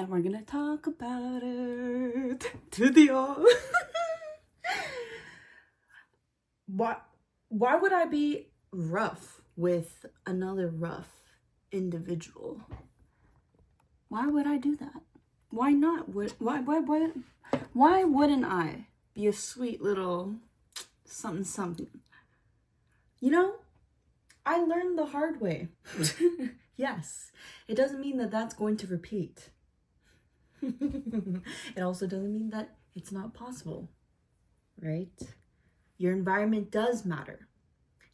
and we're gonna talk about it to the all. Why would I be rough with another rough individual? Why would I do that? Why not? Why wouldn't I be a sweet little something something? You know, I learned the hard way. Yes, it doesn't mean that that's going to repeat. It also doesn't mean that it's not possible, right? Your environment does matter.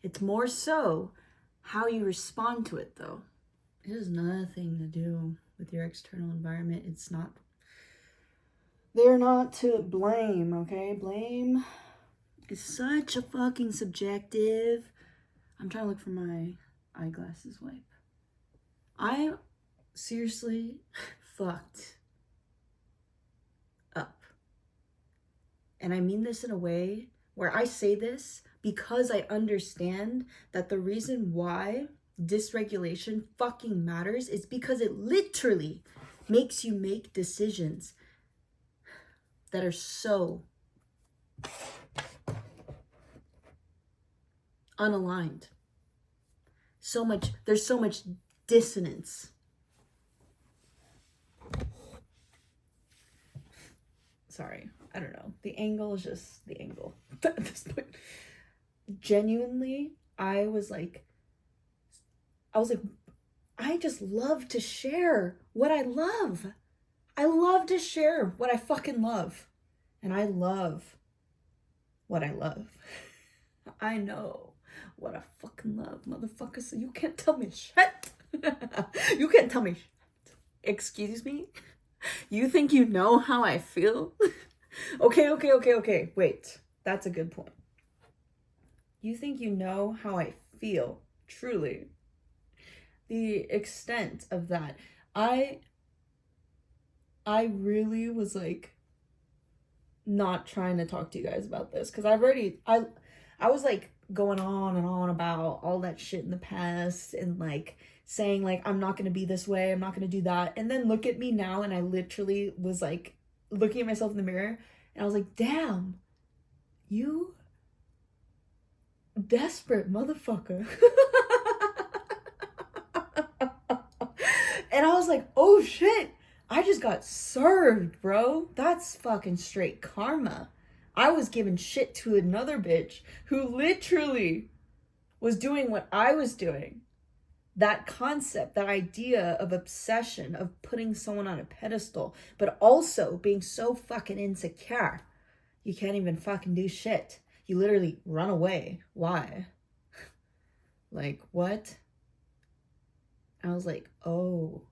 It's more so how you respond to it, though. It has nothing to do with your external environment. It's not. They're not to blame, okay? Blame is such a fucking subjective. I'm trying to look for my eyeglasses wipe. I seriously fucked up. And I mean this in a way where I say this because I understand that the reason why dysregulation fucking matters is because it literally makes you make decisions that are so unaligned. There's so much dissonance. Sorry, I don't know. The angle is just the angle at this point. Genuinely, I was like, I just love to share what I love. I love to share what I fucking love. And I love what I love. I know what I fucking love, motherfucker, so you can't tell me shit. You can't tell me shit. Excuse me? You think you know how I feel? Okay. Wait, that's a good point. You think you know how I feel, truly. The extent of that. I really was like not trying to talk to you guys about this because I was like going on and on about all that shit in the past and like saying like I'm not gonna be this way, I'm not gonna do that, and then look at me now, and I literally was like looking at myself in the mirror and I was like, damn, you desperate motherfucker. And I was like, oh shit, I just got served, bro. That's fucking straight karma. I was giving shit to another bitch who literally was doing what I was doing. That concept, that idea of obsession, of putting someone on a pedestal, but also being so fucking insecure. You can't even fucking do shit. You literally run away. Why? Like, what? I was like, oh.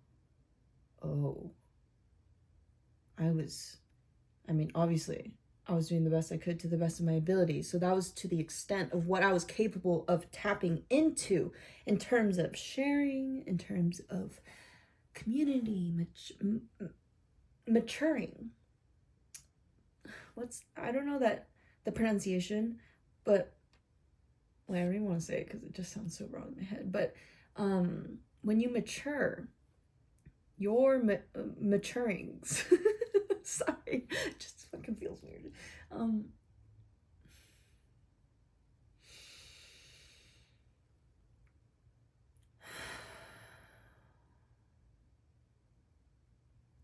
Obviously, I was doing the best I could to the best of my ability. So that was to the extent of what I was capable of tapping into in terms of sharing, in terms of community, maturing. I don't know the pronunciation, but I don't even want to say it because it just sounds so wrong in my head. But when you mature, your maturings. Sorry, it just fucking feels weird.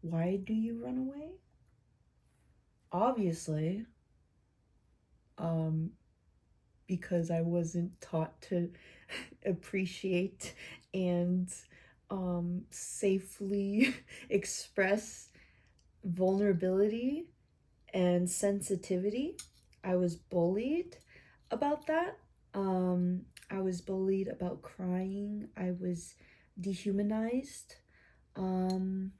Why do you run away? Obviously, because I wasn't taught to appreciate and safely express vulnerability and sensitivity. I was bullied about that. I was bullied about crying. I was dehumanized. I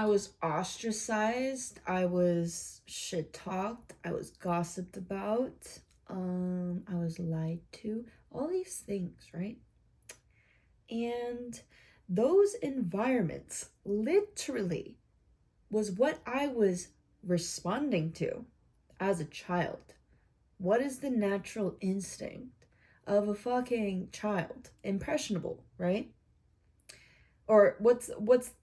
was ostracized. I was shit talked. I was gossiped about. I was lied to. All these things, right? And those environments literally was what I was responding to as a child. What is the natural instinct of a fucking child? Impressionable, right? or what's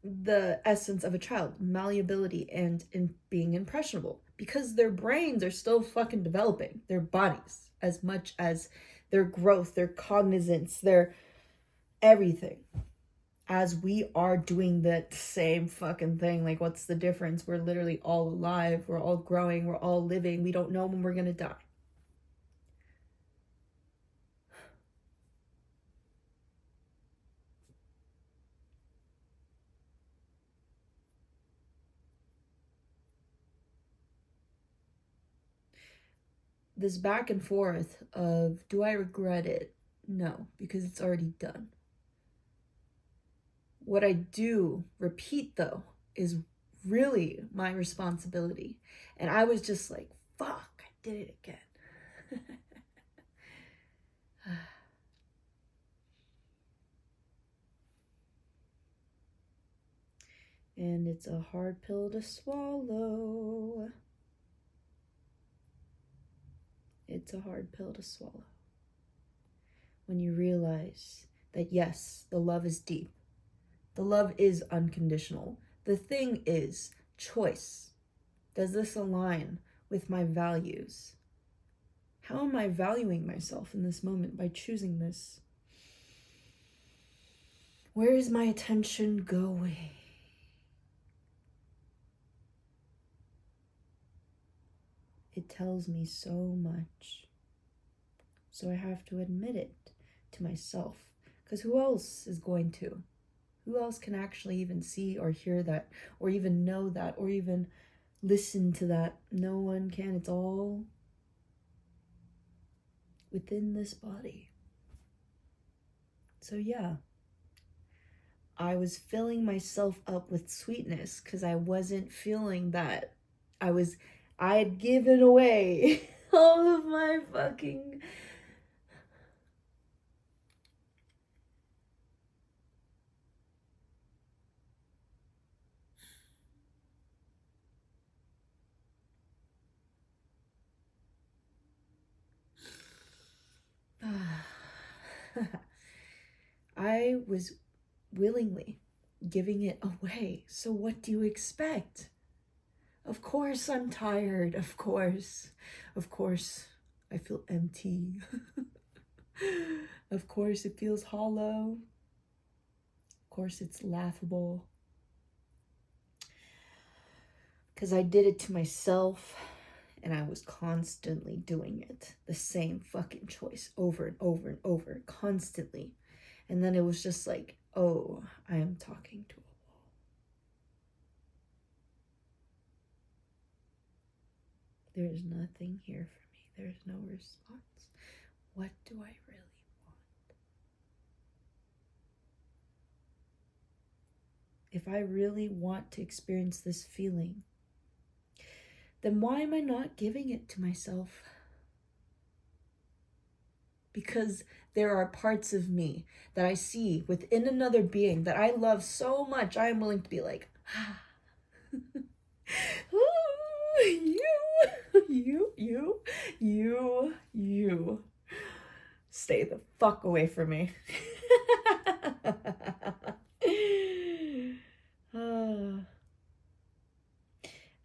the essence of a child? Malleability and in being impressionable, because their brains are still fucking developing, their bodies, as much as their growth, their cognizance, their everything, as we are doing that same fucking thing. Like, what's the difference? We're literally all alive, we're all growing, we're all living. We don't know when we're gonna die. This back and forth of, do I regret it? No, because it's already done. What I do repeat, though, is really my responsibility. And I was just like, fuck, I did it again. And it's a hard pill to swallow. It's a hard pill to swallow. When you realize that, yes, the love is deep. The love is unconditional. The thing is choice. Does this align with my values? How am I valuing myself in this moment by choosing this? Where is my attention going? It tells me so much. So I have to admit it to myself. Because who else is going to? Who else can actually even see or hear that, or even know that, or even listen to that? No one can. It's all within this body. So yeah, I was filling myself up with sweetness because I wasn't feeling that. I had given away all of my fucking I was willingly giving it away. So what do you expect? Of course I'm tired. Of course I feel empty. Of course it feels hollow. Of course it's laughable. Because I did it to myself, and I was constantly doing it. The same fucking choice over and over and over, constantly. And then it was just like, oh, I am talking to a wall. There is nothing here for me. There is no response. What do I really want? If I really want to experience this feeling, then why am I not giving it to myself? Because there are parts of me that I see within another being that I love so much, I am willing to be like, you, stay the fuck away from me.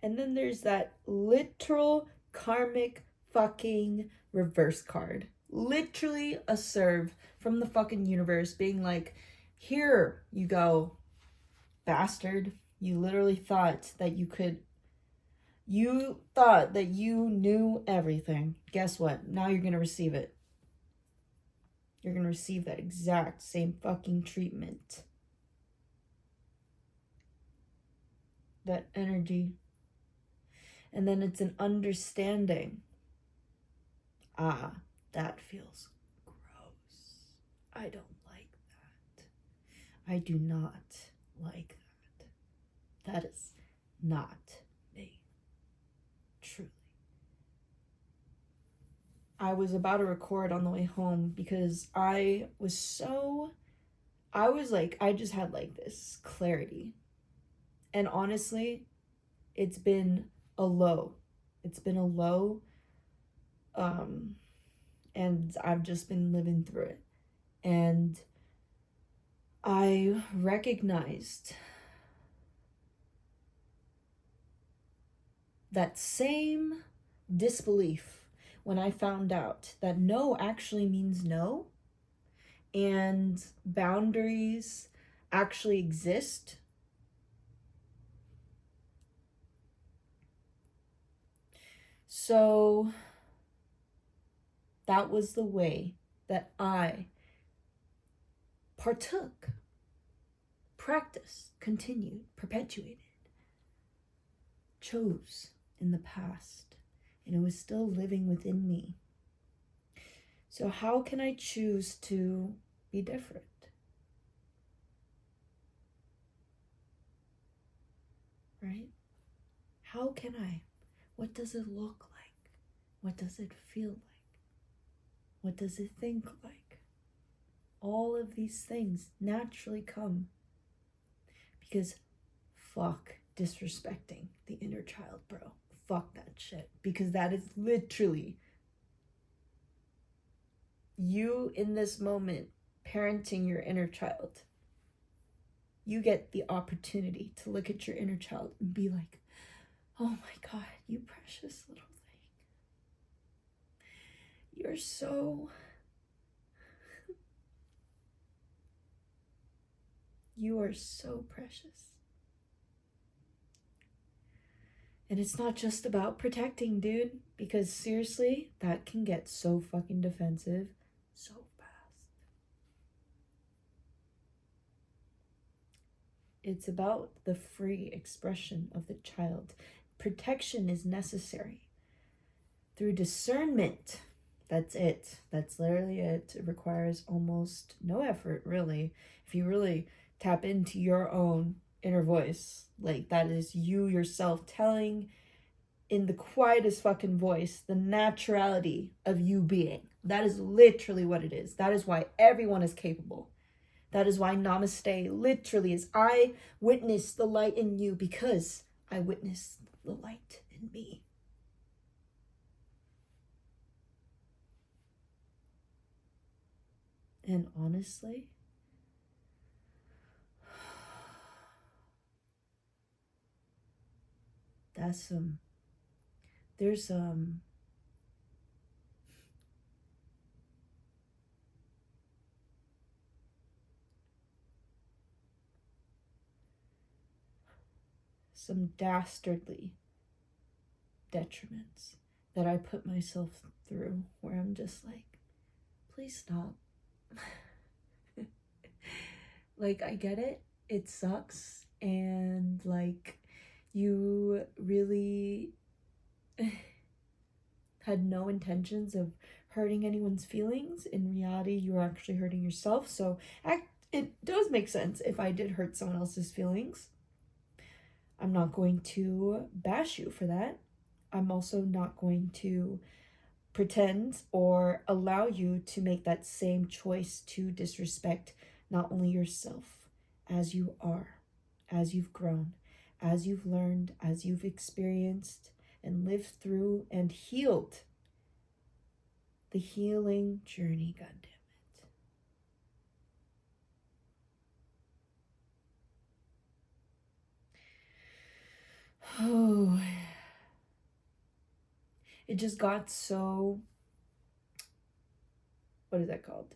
And then there's that literal karmic fucking reverse card. Literally a serve from the fucking universe being like, here you go, bastard. You literally thought that you thought that you knew everything. Guess what? Now you're gonna receive it. You're gonna receive that exact same fucking treatment. That energy. And then it's an understanding. Ah, that feels gross. I don't like that. I do not like that. That is not me. Truly. I was about to record on the way home because I just had like this clarity. And honestly, it's been a low. And I've just been living through it. And I recognized that same disbelief when I found out that no actually means no, and boundaries actually exist. So that was the way that I partook, practiced, continued, perpetuated, chose in the past, and it was still living within me. So how can I choose to be different? Right? How can I? What does it look like? What does it feel like? What does it think like? All of these things naturally come because fuck disrespecting the inner child, bro. Fuck that shit. Because that is literally you in this moment parenting your inner child. You get the opportunity to look at your inner child and be like, oh my God, you precious little thing. You're so... You are so precious. And it's not just about protecting, dude, because seriously, that can get so fucking defensive so fast. It's about the free expression of the child. Protection is necessary through discernment. That's it. That's literally it. It requires almost no effort, really. If you really tap into your own inner voice, like that is you yourself telling in the quietest fucking voice the naturality of you being. That is literally what it is. That is why everyone is capable. That is why Namaste literally is I witness the light in you because I witness the light in me. And honestly, that's there's some dastardly detriments that I put myself through where I'm just like, please stop. Like, I get it. It sucks. And like, you really had no intentions of hurting anyone's feelings. In reality, you were actually hurting yourself. So it does make sense if I did hurt someone else's feelings. I'm not going to bash you for that. I'm also not going to pretend or allow you to make that same choice to disrespect not only yourself as you are, as you've grown, as you've learned, as you've experienced and lived through and healed the healing journey, goddammit. Oh, it just got so, what is that called?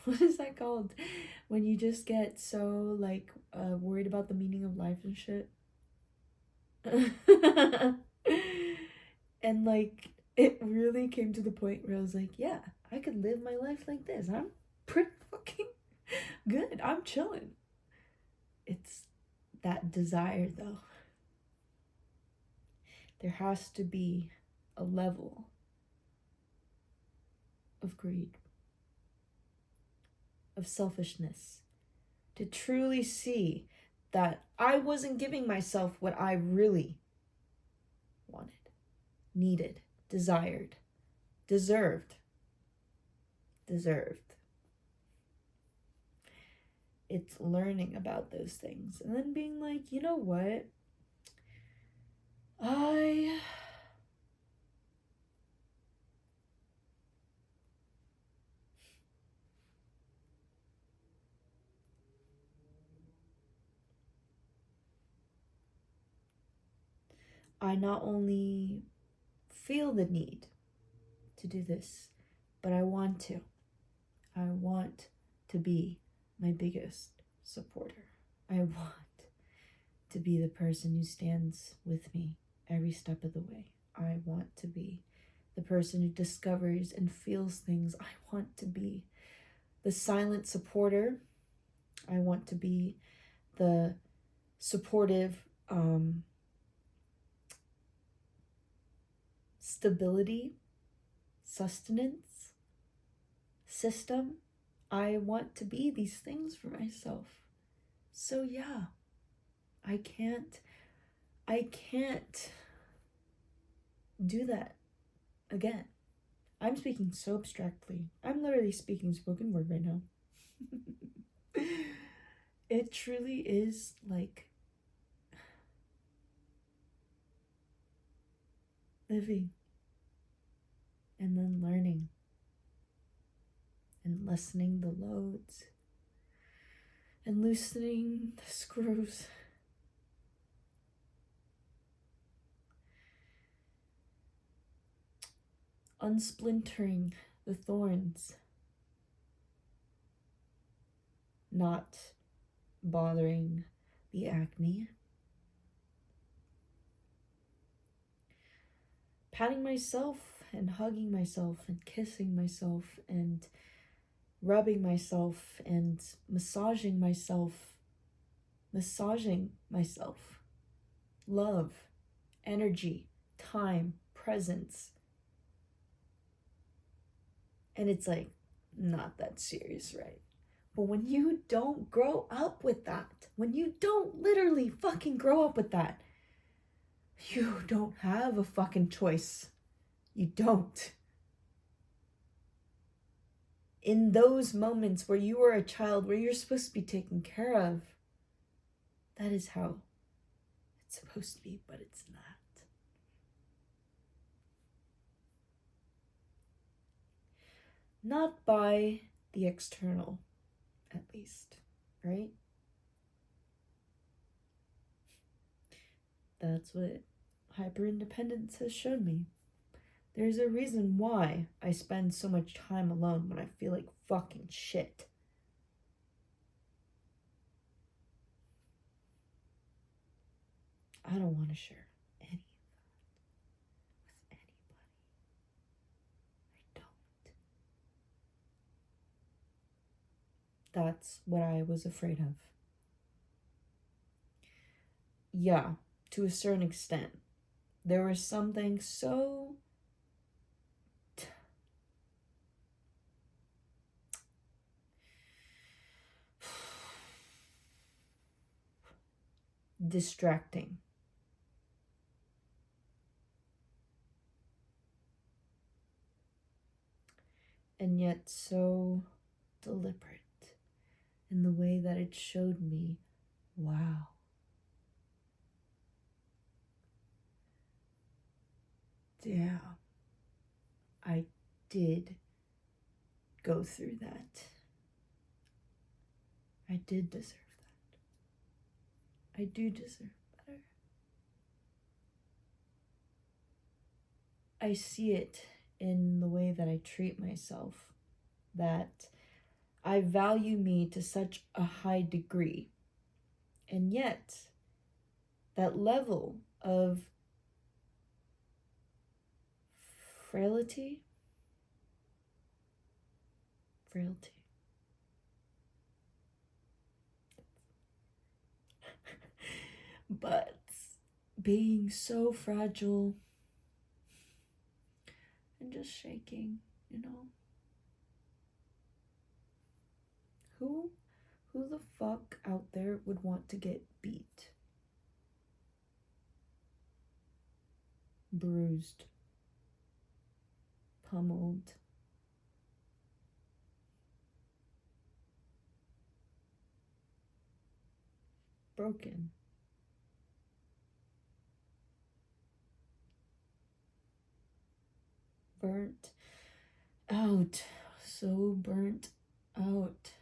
What is that called? When you just get so like worried about the meaning of life and shit. And like it really came to the point where I was like, yeah, I could live my life like this. I'm pretty fucking good. I'm chilling. It's that desire though. There has to be a level of greed, of selfishness, to truly see that I wasn't giving myself what I really wanted, needed, desired, deserved. It's learning about those things and then being like, you know what? I I not only feel the need to do this, but I want to. I want to be my biggest supporter. I want to be the person who stands with me every step of the way. I want to be the person who discovers and feels things. I want to be the silent supporter. I want to be the supportive stability, sustenance, system. I want to be these things for myself. So yeah, I can't do that again. I'm speaking so abstractly. I'm literally speaking spoken word right now. It truly is like living and then learning and lessening the loads and loosening the screws. Unsplintering the thorns. Not bothering the acne. Patting myself and hugging myself and kissing myself and rubbing myself and massaging myself. Love, energy, time, presence. And it's like, not that serious, right? But when you don't grow up with that, when you don't literally fucking grow up with that, you don't have a fucking choice. You don't. In those moments where you are a child, where you're supposed to be taken care of, that is how it's supposed to be, but it's not. Not by the external, at least, right? That's what hyper-independence has shown me. There's a reason why I spend so much time alone when I feel like fucking shit. I don't want to share any of that with anybody. I don't. That's what I was afraid of. Yeah, to a certain extent. There was something so distracting. And yet so deliberate in the way that it showed me, wow. Yeah, I did go through that. I did deserve that. I do deserve better. I see it in the way that I treat myself, that I value me to such a high degree. And yet, that level of frailty. But being so fragile and just shaking, you know. Who the fuck out there would want to get beat, bruised, pummeled, broken, burnt out, so burnt out?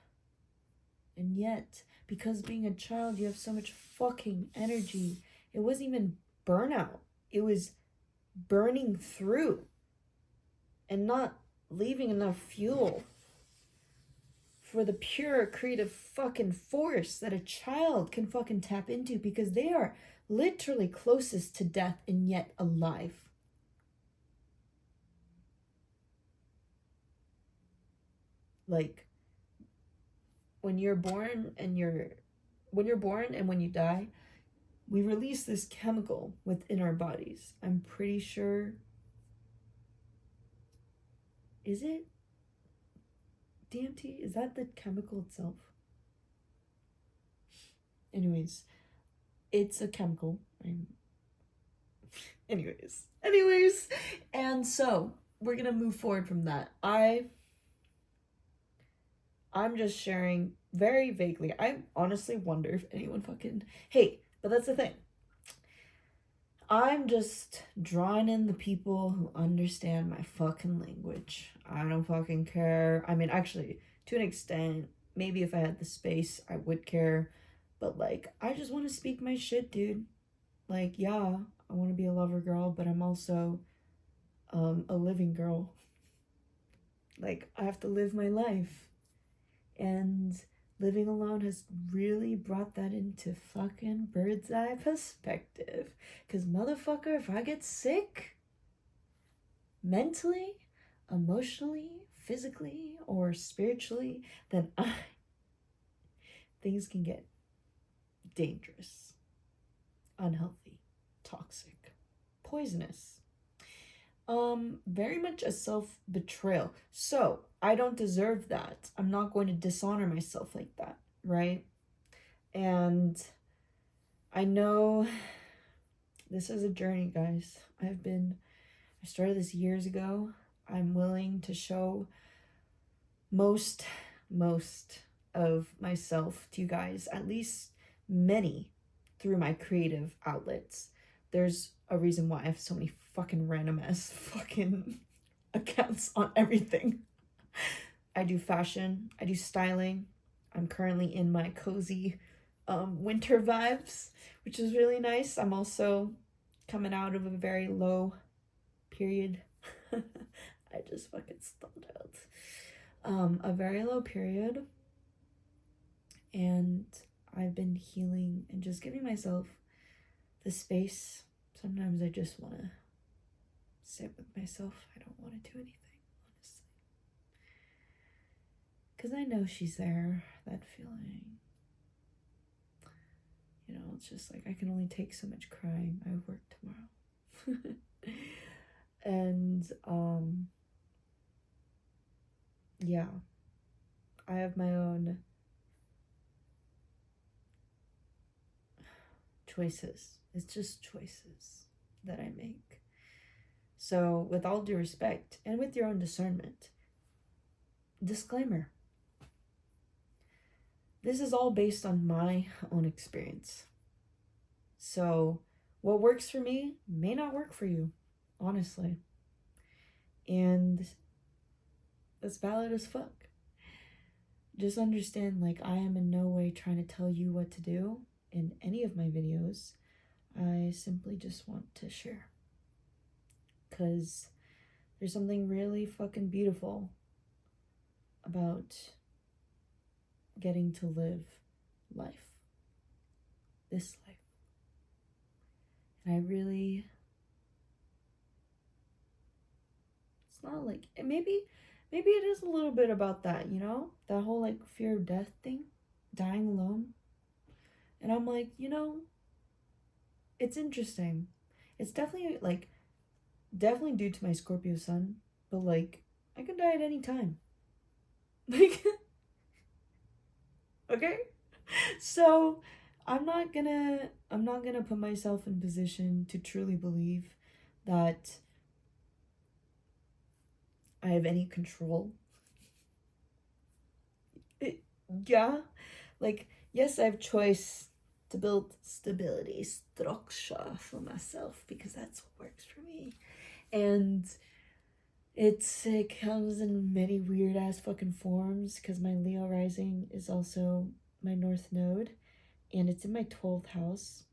And yet, because being a child, you have so much fucking energy. It wasn't even burnout. it was burning through and not leaving enough fuel for the pure creative fucking force that a child can fucking tap into, because they are literally closest to death and yet alive. Like, when you're born and when you die, we release this chemical within our bodies. I'm pretty sure. Is it DMT? Is that the chemical itself? Anyways, it's a chemical. Anyways. And so we're gonna move forward from that. I'm just sharing very vaguely. I honestly wonder if anyone fucking... Hey, but that's the thing. I'm just drawing in the people who understand my fucking language. I don't fucking care. I mean, actually, to an extent, maybe if I had the space, I would care. But, like, I just want to speak my shit, dude. Like, yeah, I want to be a lover girl, but I'm also a living girl. Like, I have to live my life. And living alone has really brought that into fucking bird's eye perspective. Because, motherfucker, if I get sick, mentally, emotionally, physically, or spiritually, then things can get dangerous, unhealthy, toxic, poisonous. Very much a self-betrayal. So, I don't deserve that. I'm not going to dishonor myself like that, right? And I know this is a journey, guys. I started this years ago. I'm willing to show most of myself to you guys, at least many, through my creative outlets. There's a reason why I have so many fucking random ass fucking accounts on everything. I do fashion, I do styling. I'm currently in my cozy winter vibes, which is really nice. I'm also coming out of a very low period. I just fucking stalled out. A very low period. And I've been healing and just giving myself the space. Sometimes I just want to sit with myself. I don't want to do anything, honestly. Because I know she's there, that feeling. You know, it's just like, I can only take so much crying. I have work tomorrow. And, yeah. I have my own choices. It's just choices that I make. So, with all due respect, and with your own discernment, disclaimer. This is all based on my own experience. So, what works for me may not work for you, honestly. And that's valid as fuck. Just understand, like, I am in no way trying to tell you what to do in any of my videos. I simply just want to share. Because there's something really fucking beautiful about getting to live life. This life. And I really... It's not like... Maybe it is a little bit about that, you know? That whole, like, fear of death thing. Dying alone. And I'm like, you know... It's interesting. It's definitely, like... Definitely due to my Scorpio sun. But, like, I could die at any time. Like... Okay? So, I'm not gonna put myself in position to truly believe that I have any control. Yeah, like, yes, I have choice to build stability, structure for myself, because that's what works for me. And it comes in many weird ass fucking forms, because my Leo rising is also my North Node, and it's in my 12th house.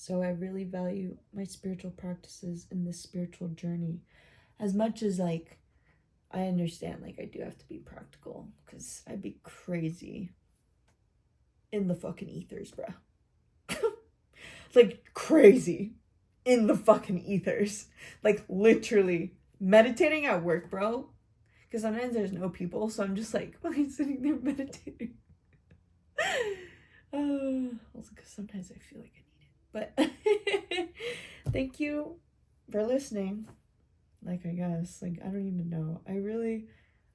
So I really value my spiritual practices in this spiritual journey. As much as, like, I understand, like, I do have to be practical, because I'd be crazy in the fucking ethers, bruh. Like, crazy in the fucking ethers. Like, literally meditating at work, bro. Because sometimes there's no people, so I'm just like fucking sitting there meditating. Also, because sometimes I feel like I need it. But thank you for listening. Like, I guess, like, I don't even know.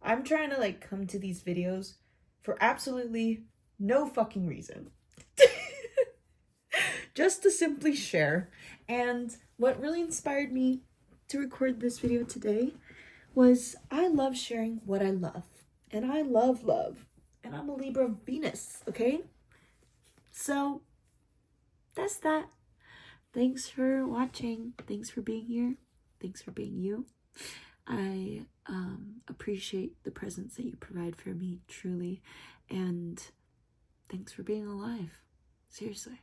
I'm trying to, like, come to these videos for absolutely no fucking reason. Just to simply share. And what really inspired me to record this video today was I love sharing what I love. And I love love. And I'm a Libra of Venus, okay? So, that's that. Thanks for watching. Thanks for being here. Thanks for being you. I appreciate the presence that you provide for me, truly. And thanks for being alive. Seriously.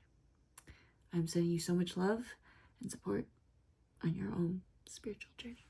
I'm sending you so much love and support on your own spiritual journey.